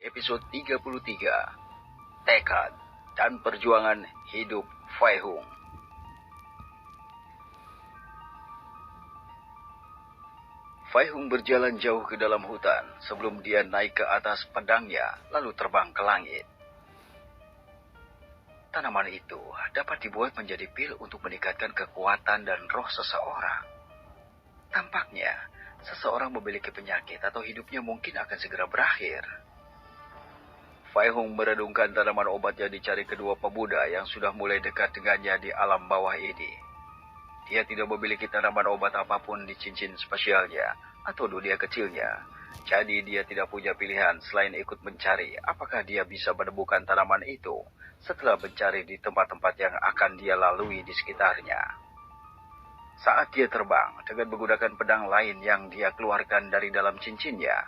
episode 33, Tekad dan Perjuangan Hidup Fai Hung. Fai Hung berjalan jauh ke dalam hutan sebelum dia naik ke atas pedangnya lalu terbang ke langit. Tanaman itu dapat dibuat menjadi pil untuk meningkatkan kekuatan dan roh seseorang. Tampaknya, seseorang memiliki penyakit atau hidupnya mungkin akan segera berakhir. Fai Hung merenungkan tanaman obat yang dicari kedua pemuda yang sudah mulai dekat dengannya di alam bawah ini. Dia tidak memiliki tanaman obat apapun di cincin spesialnya atau dunia kecilnya. Jadi dia tidak punya pilihan selain ikut mencari apakah dia bisa menemukan tanaman itu setelah mencari di tempat-tempat yang akan dia lalui di sekitarnya. Saat dia terbang dengan menggunakan pedang lain yang dia keluarkan dari dalam cincinnya,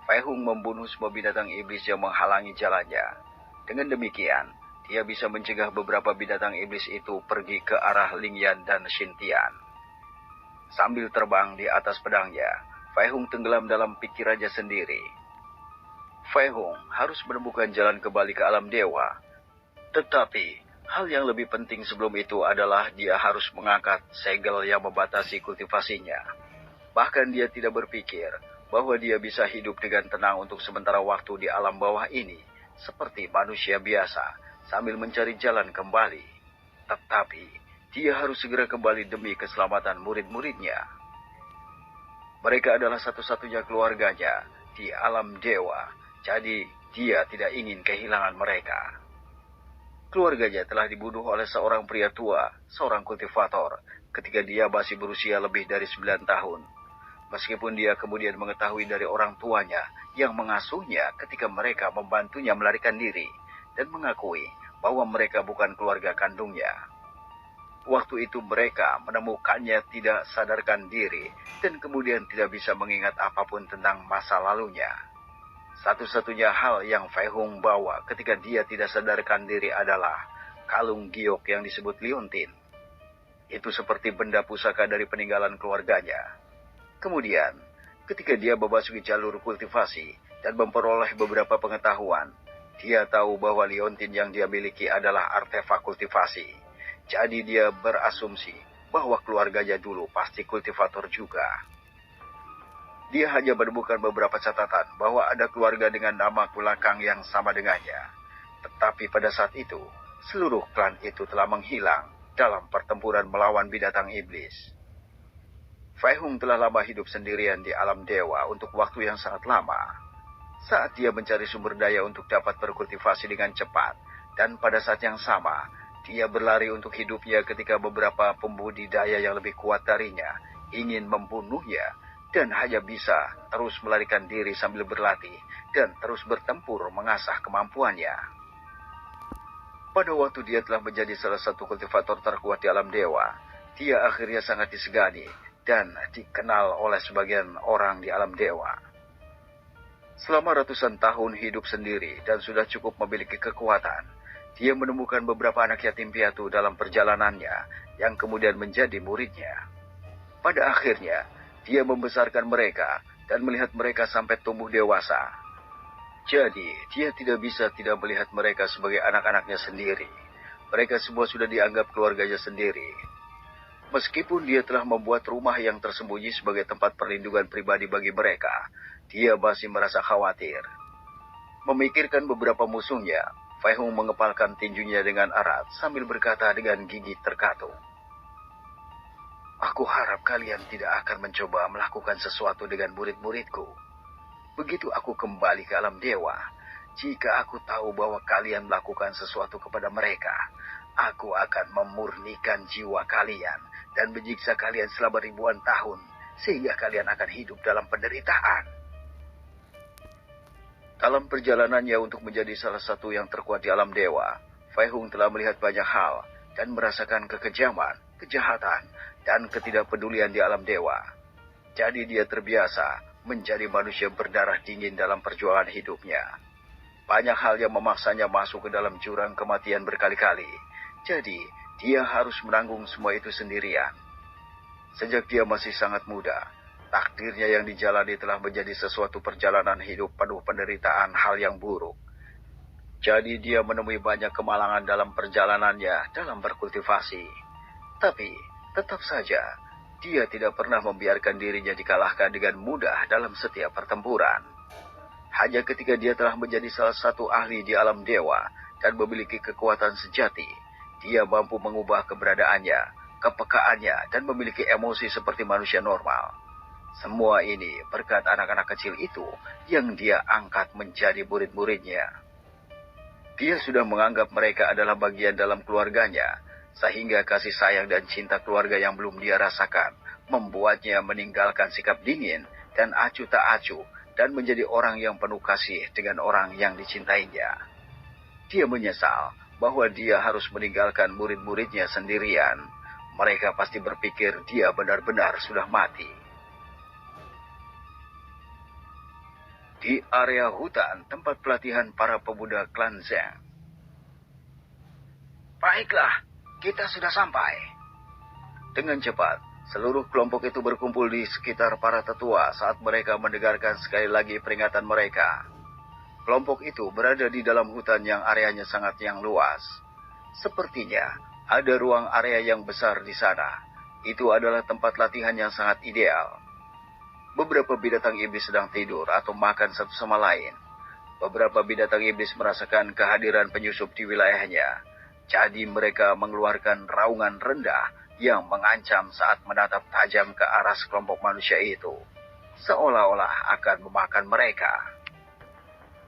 Fai Hung membunuh semua binatang iblis yang menghalangi jalannya. Dengan demikian, dia bisa mencegah beberapa binatang iblis itu pergi ke arah Lingyan dan Xintian. Sambil terbang di atas pedangnya, Fai Hung tenggelam dalam pikirannya sendiri. Fai Hung harus menemukan jalan kembali ke alam dewa. Tetapi, hal yang lebih penting sebelum itu adalah dia harus mengangkat segel yang membatasi kultivasinya. Bahkan dia tidak berpikir bahwa dia bisa hidup dengan tenang untuk sementara waktu di alam bawah ini, seperti manusia biasa, sambil mencari jalan kembali. Tetapi, dia harus segera kembali demi keselamatan murid-muridnya. Mereka adalah satu-satunya keluarganya di alam dewa, jadi dia tidak ingin kehilangan mereka. Keluarganya telah dibunuh oleh seorang pria tua, seorang kultivator, ketika dia masih berusia lebih dari 9 tahun. Meskipun dia kemudian mengetahui dari orang tuanya yang mengasuhnya ketika mereka membantunya melarikan diri dan mengakui bahwa mereka bukan keluarga kandungnya. Waktu itu mereka menemukannya tidak sadarkan diri dan kemudian tidak bisa mengingat apapun tentang masa lalunya. Satu-satunya hal yang Fai Hung bawa ketika dia tidak sadarkan diri adalah kalung giok yang disebut liontin. Itu seperti benda pusaka dari peninggalan keluarganya. Kemudian, ketika dia memasuki jalur kultivasi dan memperoleh beberapa pengetahuan, dia tahu bahwa liontin yang dia miliki adalah artefak kultivasi. Jadi dia berasumsi bahwa keluarganya dulu pasti kultivator juga. Dia hanya menemukan beberapa catatan bahwa ada keluarga dengan nama belakang yang sama dengannya. Tetapi pada saat itu, seluruh klan itu telah menghilang dalam pertempuran melawan binatang iblis. Fai Hung telah lama hidup sendirian di alam dewa untuk waktu yang sangat lama. Saat dia mencari sumber daya untuk dapat berkultivasi dengan cepat, dan pada saat yang sama, dia berlari untuk hidupnya ketika beberapa pembudidaya yang lebih kuat darinya ingin membunuhnya, dan hanya bisa terus melarikan diri sambil berlatih dan terus bertempur mengasah kemampuannya. Pada waktu dia telah menjadi salah satu kultivator terkuat di alam dewa, dia akhirnya sangat disegani dan dikenal oleh sebagian orang di alam dewa. Selama ratusan tahun hidup sendiri dan sudah cukup memiliki kekuatan, dia menemukan beberapa anak yatim piatu dalam perjalanannya yang kemudian menjadi muridnya. Pada akhirnya, dia membesarkan mereka dan melihat mereka sampai tumbuh dewasa. Jadi, dia tidak bisa tidak melihat mereka sebagai anak-anaknya sendiri. Mereka semua sudah dianggap keluarganya sendiri. Meskipun dia telah membuat rumah yang tersembunyi sebagai tempat perlindungan pribadi bagi mereka, dia masih merasa khawatir. Memikirkan beberapa musuhnya, Fai Hung mengepalkan tinjunya dengan erat sambil berkata dengan gigi terkatung. Aku harap kalian tidak akan mencoba melakukan sesuatu dengan murid-muridku. Begitu aku kembali ke alam dewa, jika aku tahu bahwa kalian melakukan sesuatu kepada mereka, aku akan memurnikan jiwa kalian dan menyiksa kalian selama ribuan tahun, sehingga kalian akan hidup dalam penderitaan. Dalam perjalanannya untuk menjadi salah satu yang terkuat di alam dewa, Fai Hung telah melihat banyak hal dan merasakan kekejaman, kejahatan, dan ketidakpedulian di alam dewa. Jadi dia terbiasa menjadi manusia berdarah dingin dalam perjuangan hidupnya. Banyak hal yang memaksanya masuk ke dalam jurang kematian berkali-kali. Jadi dia harus menanggung semua itu sendirian. Sejak dia masih sangat muda, Takdirnya yang dijalani telah menjadi sesuatu perjalanan hidup penuh penderitaan hal yang buruk. Jadi dia menemui banyak kemalangan dalam perjalanannya dalam berkultivasi. Tapi tetap saja dia tidak pernah membiarkan dirinya dikalahkan dengan mudah dalam setiap pertempuran. Hanya ketika dia telah menjadi salah satu ahli di alam dewa dan memiliki kekuatan sejati, dia mampu mengubah keberadaannya, kepekaannya, dan memiliki emosi seperti manusia normal. Semua ini berkat anak-anak kecil itu yang dia angkat menjadi murid-muridnya. Dia sudah menganggap mereka adalah bagian dalam keluarganya, sehingga kasih sayang dan cinta keluarga yang belum dia rasakan membuatnya meninggalkan sikap dingin dan acuh tak acuh dan menjadi orang yang penuh kasih dengan orang yang dicintainya. Dia menyesal bahwa dia harus meninggalkan murid-muridnya sendirian. Mereka pasti berpikir dia benar-benar sudah mati. Di area hutan tempat pelatihan para pemuda klan Zhang. Baiklah, kita sudah sampai. Dengan cepat, seluruh kelompok itu berkumpul di sekitar para tetua saat mereka mendengarkan sekali lagi peringatan mereka. Kelompok itu berada di dalam hutan yang areanya sangat yang luas. Sepertinya ada ruang area yang besar di sana. Itu adalah tempat latihan yang sangat ideal. Beberapa binatang iblis sedang tidur atau makan satu sama lain. Beberapa binatang iblis merasakan kehadiran penyusup di wilayahnya. Jadi mereka mengeluarkan raungan rendah yang mengancam saat menatap tajam ke arah sekelompok manusia itu. Seolah-olah akan memakan mereka.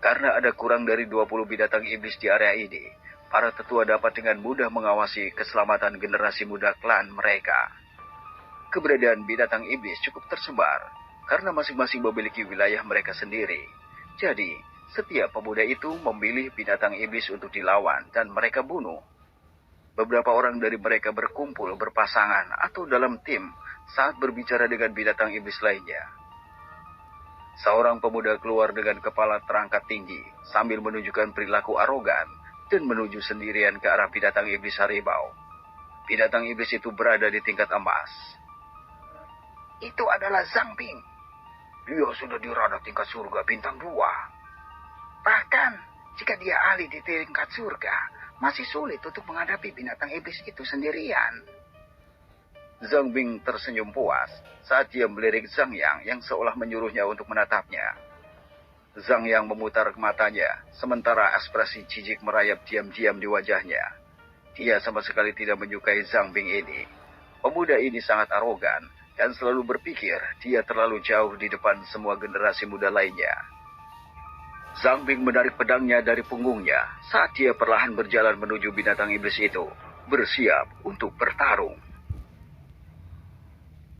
Karena ada kurang dari 20 binatang iblis di area ini, para tetua dapat dengan mudah mengawasi keselamatan generasi muda klan mereka. Keberadaan binatang iblis cukup tersebar, karena masing-masing memiliki wilayah mereka sendiri. Jadi, setiap pemuda itu memilih binatang iblis untuk dilawan dan mereka bunuh. Beberapa orang dari mereka berkumpul berpasangan atau dalam tim saat berbicara dengan binatang iblis lainnya. Seorang pemuda keluar dengan kepala terangkat tinggi sambil menunjukkan perilaku arogan dan menuju sendirian ke arah binatang iblis harimau. Binatang iblis itu berada di tingkat emas. Itu adalah Zhang Bing. Dia sudah dirada tingkat surga bintang 2. Bahkan, jika dia ahli di tingkat surga, masih sulit untuk menghadapi binatang iblis itu sendirian. Zhang Bing tersenyum puas saat dia melirik Zhang Yang yang seolah menyuruhnya untuk menatapnya. Zhang Yang memutar matanya, sementara ekspresi jijik merayap diam-diam di wajahnya. Dia sama sekali tidak menyukai Zhang Bing ini. Pemuda ini sangat arogan dan selalu berpikir dia terlalu jauh di depan semua generasi muda lainnya. Zhang Bing menarik pedangnya dari punggungnya saat dia perlahan berjalan menuju binatang iblis itu, bersiap untuk bertarung.